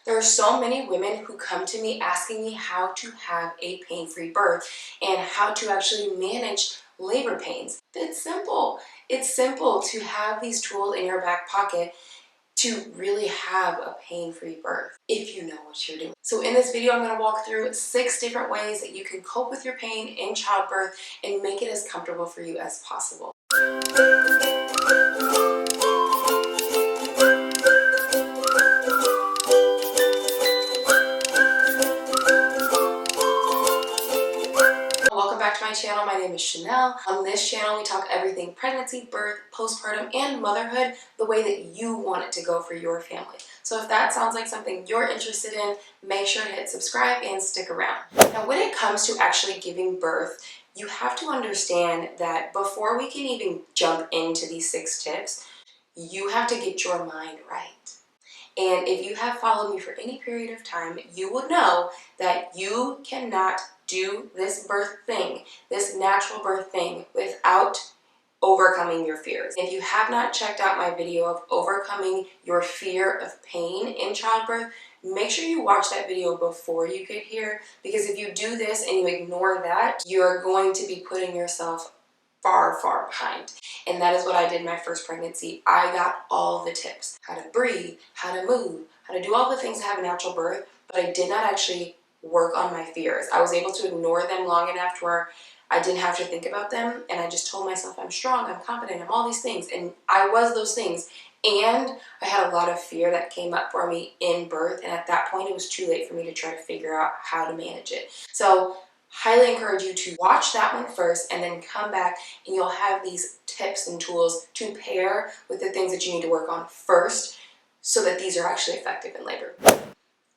There are so many women who come to me asking me how to have a pain-free birth and how to actually manage labor pains. It's simple. It's simple to have these tools in your back pocket to really have a pain-free birth if you know what you're doing. So in this video, I'm going to walk through 6 different ways that you can cope with your pain in childbirth and make it as comfortable for you as possible. Welcome back to my channel. My name is Chanel. On this channel, we talk everything pregnancy, birth, postpartum, and motherhood the way that you want it to go for your family. So if that sounds like something you're interested in, make sure to hit subscribe and stick around. Now, when it comes to actually giving birth, you have to understand that before we can even jump into these 6 tips, you have to get your mind right. And if you have followed me for any period of time, you would know that you cannot do this birth thing, this natural birth thing, without overcoming your fears. If you have not checked out my video of overcoming your fear of pain in childbirth, make sure you watch that video before you get here, because if you do this and you ignore that, you're going to be putting yourself far, far behind. And that is what I did in my first pregnancy. I got all the tips: how to breathe, how to move, how to do all the things to have a natural birth, but I did not actually work on my fears. I was able to ignore them long enough to where I didn't have to think about them, and I just told myself I'm strong, I'm confident, I'm all these things, and I was those things. And I had a lot of fear that came up for me in birth, and at that point it was too late for me to try to figure out how to manage it. So highly encourage you to watch that one first and then come back, and you'll have these tips and tools to pair with the things that you need to work on first so that these are actually effective in labor.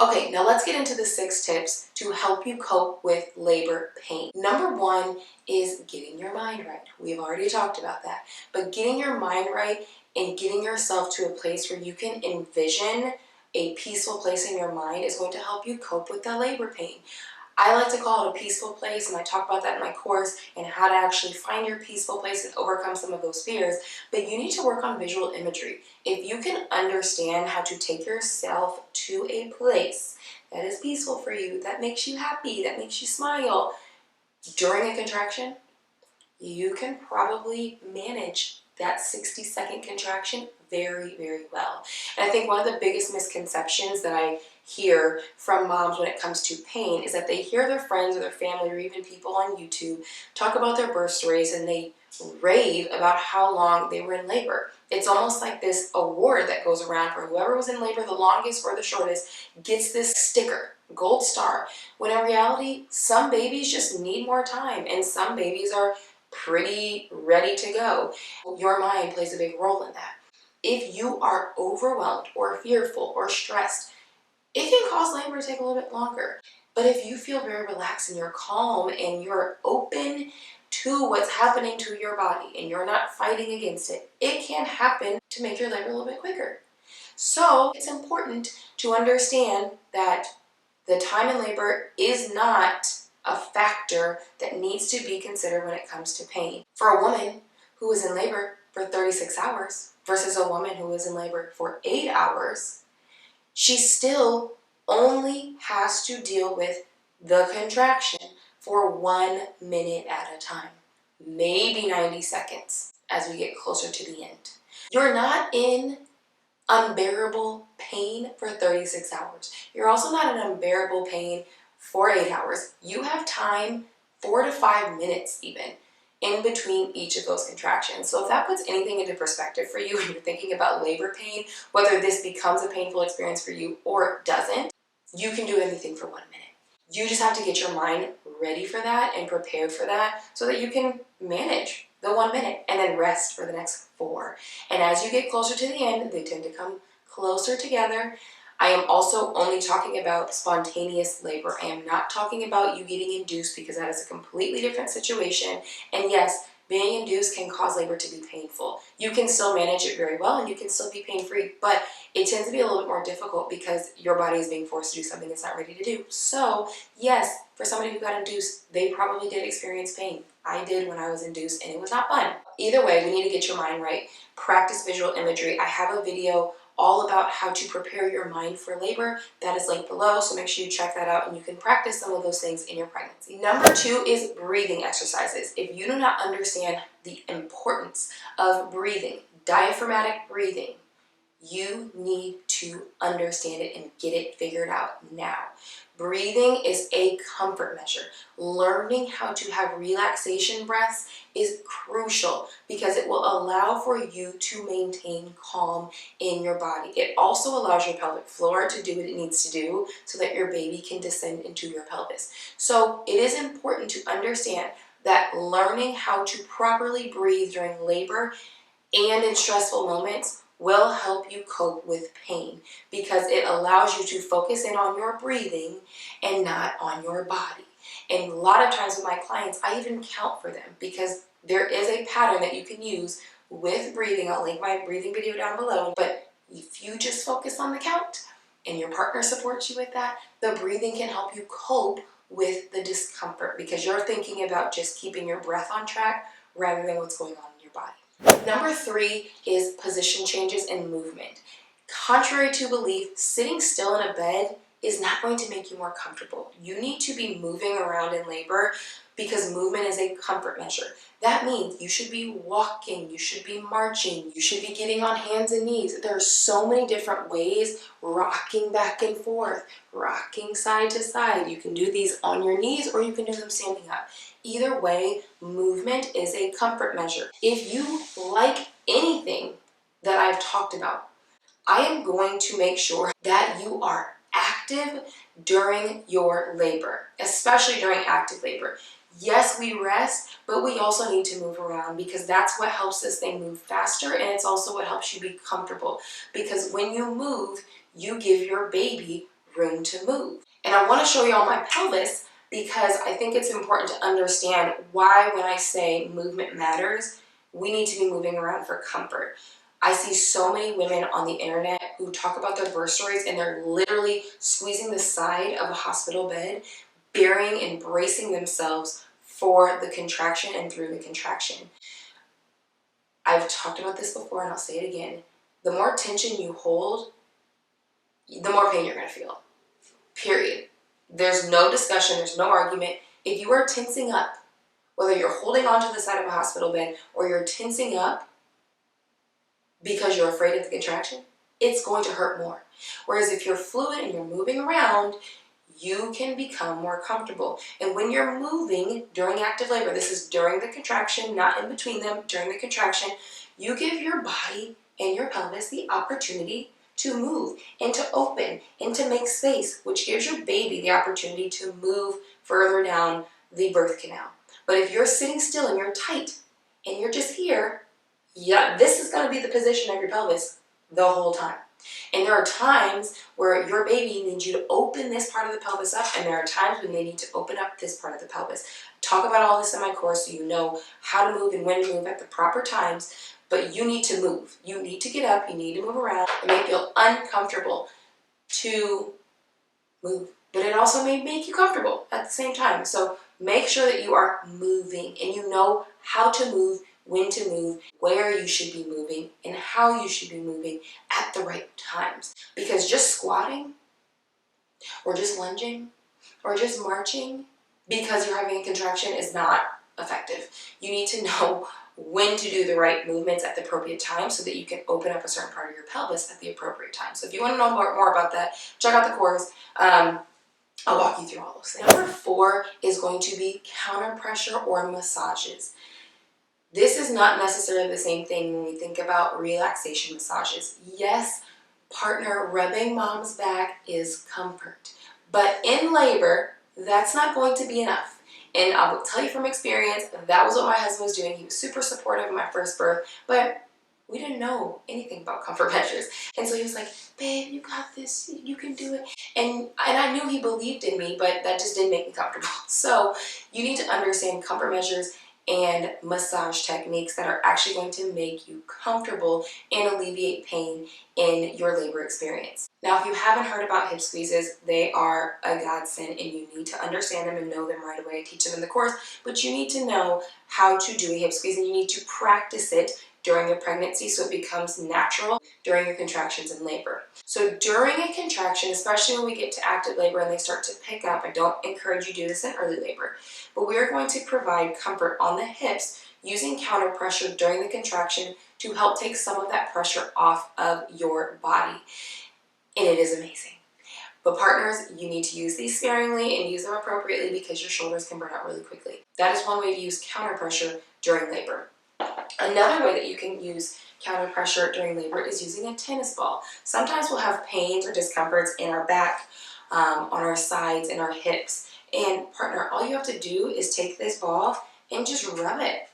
Okay, now let's get into the 6 tips to help you cope with labor pain. Number 1 is getting your mind right. We've already talked about that, but getting your mind right and getting yourself to a place where you can envision a peaceful place in your mind is going to help you cope with the labor pain. I like to call it a peaceful place, and I talk about that in my course and how to actually find your peaceful place and overcome some of those fears, but you need to work on visual imagery. If you can understand how to take yourself to a place that is peaceful for you, that makes you happy, that makes you smile during a contraction, you can probably manage that 60-second contraction very, very well. And I think one of the biggest misconceptions that I hear from moms when it comes to pain is that they hear their friends or their family or even people on YouTube talk about their birth stories, and they rave about how long they were in labor. It's almost like this award that goes around for whoever was in labor the longest or the shortest gets this sticker, gold star, when in reality, some babies just need more time, and some babies are pretty ready to go. Your mind plays a big role in that. If you are overwhelmed or fearful or stressed, it can cause labor to take a little bit longer. But if you feel very relaxed and you're calm and you're open to what's happening to your body and you're not fighting against it, it can happen to make your labor a little bit quicker. So it's important to understand that the time in labor is not a factor that needs to be considered when it comes to pain. For a woman who was in labor for 36 hours versus a woman who was in labor for 8 hours, she still only has to deal with the contraction for 1 minute at a time, maybe 90 seconds as we get closer to the end. You're not in unbearable pain for 36 hours. You're also not in unbearable pain for 8 hours. You have time, 4 to 5 minutes even, in between each of those contractions. So if that puts anything into perspective for you when you're thinking about labor pain, whether this becomes a painful experience for you or it doesn't, you can do anything for 1 minute. You just have to get your mind ready for that and prepared for that so that you can manage the 1 minute and then rest for the next 4. And as you get closer to the end, they tend to come closer together. I am also only talking about spontaneous labor. I am not talking about you getting induced, because that is a completely different situation. And yes, being induced can cause labor to be painful. You can still manage it very well and you can still be pain-free, but it tends to be a little bit more difficult because your body is being forced to do something it's not ready to do. So yes, for somebody who got induced, they probably did experience pain. I did when I was induced, and it was not fun. Either way, we need to get your mind right. Practice visual imagery. I have a video all about how to prepare your mind for labor. That is linked below, so make sure you check that out and you can practice some of those things in your pregnancy. Number 2 is breathing exercises. If you do not understand the importance of breathing, diaphragmatic breathing, you need to understand it and get it figured out now. Breathing is a comfort measure. Learning how to have relaxation breaths is crucial because it will allow for you to maintain calm in your body. It also allows your pelvic floor to do what it needs to do so that your baby can descend into your pelvis. So it is important to understand that learning how to properly breathe during labor and in stressful moments will help you cope with pain because it allows you to focus in on your breathing and not on your body. And a lot of times with my clients, I even count for them because there is a pattern that you can use with breathing. I'll link my breathing video down below. But if you just focus on the count and your partner supports you with that, the breathing can help you cope with the discomfort because you're thinking about just keeping your breath on track rather than what's going on in your body. Number 3 is position changes and movement. Contrary to belief, sitting still in a bed is not going to make you more comfortable. You need to be moving around in labor because movement is a comfort measure. That means you should be walking, you should be marching, you should be getting on hands and knees. There are so many different ways, rocking back and forth, rocking side to side. You can do these on your knees or you can do them standing up. Either way, movement is a comfort measure. If you like anything that I've talked about, I am going to make sure that you are active during your labor, especially during active labor. Yes, we rest, but we also need to move around because that's what helps this thing move faster, and it's also what helps you be comfortable because when you move, you give your baby room to move. And I want to show you on my pelvis because I think it's important to understand why when I say movement matters, we need to be moving around for comfort. I see so many women on the internet who talk about their birth stories and they're literally squeezing the side of a hospital bed, burying and bracing themselves for the contraction and through the contraction. I've talked about this before and I'll say it again. The more tension you hold, the more pain you're going to feel. Period. There's no discussion, there's no argument. If you are tensing up, whether you're holding onto the side of a hospital bed or you're tensing up because you're afraid of the contraction, it's going to hurt more. Whereas if you're fluid and you're moving around, you can become more comfortable. And when you're moving during active labor, this is during the contraction, not in between them, during the contraction, you give your body and your pelvis the opportunity to move and to open and to make space, which gives your baby the opportunity to move further down the birth canal. But if you're sitting still and you're tight and you're just here, yeah, this is going to be the position of your pelvis the whole time. And there are times where your baby needs you to open this part of the pelvis up, and there are times when they need to open up this part of the pelvis. Talk about all this in my course so you know how to move and when to move at the proper times, but you need to move. You need to get up, you need to move around. It may feel uncomfortable to move, but it also may make you comfortable at the same time. So make sure that you are moving and you know how to move, when to move, where you should be moving, and how you should be moving at the right times. Because just squatting, or just lunging, or just marching because you're having a contraction is not effective. You need to know when to do the right movements at the appropriate time so that you can open up a certain part of your pelvis at the appropriate time. So if you want to know more about that, check out the course. I'll walk you through all those things. Number 4 is going to be counter pressure or massages. This is not necessarily the same thing when we think about relaxation massages. Yes, partner rubbing mom's back is comfort, but in labor, that's not going to be enough. And I will tell you from experience, that was what my husband was doing. He was super supportive of my first birth, but we didn't know anything about comfort measures. And so he was like, babe, you got this, you can do it. And I knew he believed in me, but that just didn't make me comfortable. So you need to understand comfort measures and massage techniques that are actually going to make you comfortable and alleviate pain in your labor experience. Now, if you haven't heard about hip squeezes, they are a godsend and you need to understand them and know them right away. I teach them in the course, but you need to know how to do a hip squeeze and you need to practice it during your pregnancy so it becomes natural during your contractions in labor. So during a contraction, especially when we get to active labor and they start to pick up, I don't encourage you to do this in early labor, but we are going to provide comfort on the hips using counter pressure during the contraction to help take some of that pressure off of your body. And it is amazing. But partners, you need to use these sparingly and use them appropriately because your shoulders can burn out really quickly. That is one way to use counter pressure during labor. Another way that you can use counter pressure during labor is using a tennis ball. Sometimes we'll have pains or discomforts in our back, on our sides, and our hips. And partner, all you have to do is take this ball and just rub it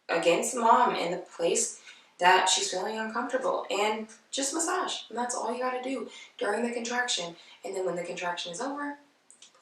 against mom in the place that she's feeling uncomfortable and just massage. And that's all you gotta do during the contraction. And then when the contraction is over,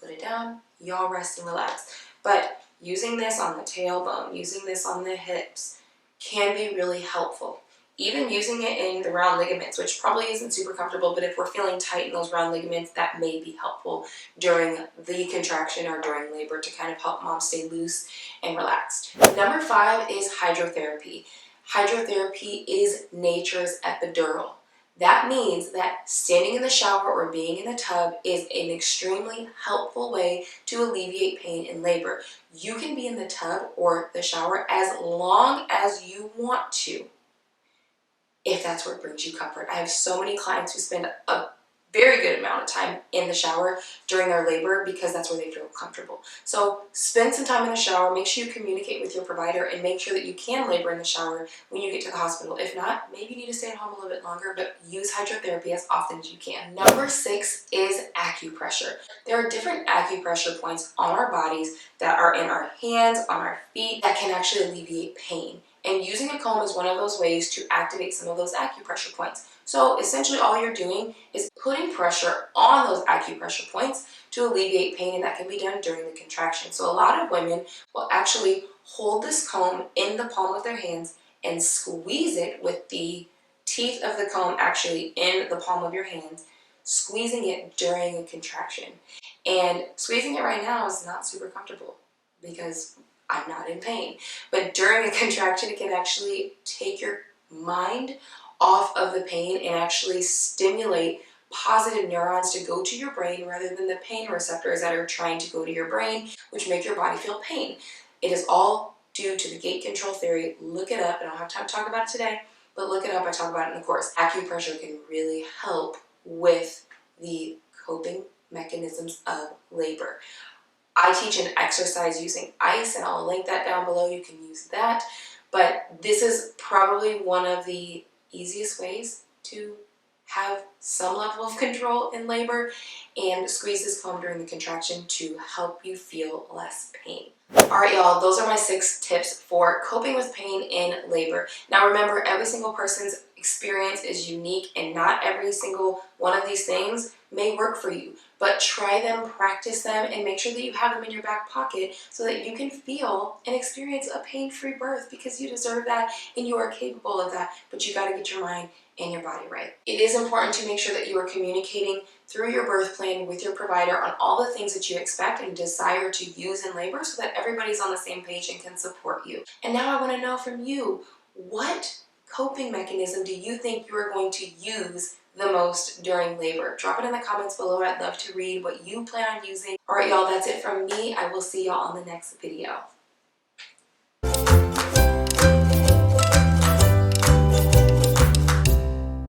put it down, y'all rest and relax. But using this on the tailbone, using this on the hips can be really helpful. Even using it in the round ligaments, which probably isn't super comfortable, but if we're feeling tight in those round ligaments, that may be helpful during the contraction or during labor to kind of help mom stay loose and relaxed. Number 5 is hydrotherapy. Hydrotherapy is nature's epidural. That means that standing in the shower or being in the tub is an extremely helpful way to alleviate pain in labor. You can be in the tub or the shower as long as you want to, if that's where it brings you comfort. I have so many clients who spend a very good amount of time in the shower during their labor because that's where they feel comfortable. So spend some time in the shower, make sure you communicate with your provider, and make sure that you can labor in the shower when you get to the hospital. If not, maybe you need to stay at home a little bit longer, but use hydrotherapy as often as you can. Number 6 is acupressure. There are different acupressure points on our bodies that are in our hands, on our feet, that can actually alleviate pain. And using a comb is one of those ways to activate some of those acupressure points. So essentially all you're doing is putting pressure on those acupressure points to alleviate pain, and that can be done during the contraction. So a lot of women will actually hold this comb in the palm of their hands and squeeze it with the teeth of the comb actually in the palm of your hands, squeezing it during a contraction. And squeezing it right now is not super comfortable because I'm not in pain. But during a contraction, it can actually take your mind off of the pain and actually stimulate positive neurons to go to your brain rather than the pain receptors that are trying to go to your brain, which make your body feel pain. It is all due to the gate control theory. Look it up. I don't have time to talk about it today, but look it up. I talk about it in the course. Acupressure can really help with the coping mechanisms of labor. I teach an exercise using ice, and I'll link that down below. You can use that. But this is probably one of the easiest ways to have some level of control in labor, and squeeze this comb during the contraction to help you feel less pain. All right, y'all, those are my 6 tips for coping with pain in labor. Now remember, every single person's experience is unique, and not every single one of these things may work for you, but try them, practice them, and make sure that you have them in your back pocket so that you can feel and experience a pain-free birth, because you deserve that and you are capable of that, but you got to get your mind and your body right. It is important to make sure that you are communicating through your birth plan with your provider on all the things that you expect and desire to use in labor so that everybody's on the same page and can support you. And now I want to know from you, what coping mechanism do you think you are going to use the most during labor? Drop it in the comments below. I'd love to read what you plan on using. All right, y'all, that's it from me. I will see y'all on the next video.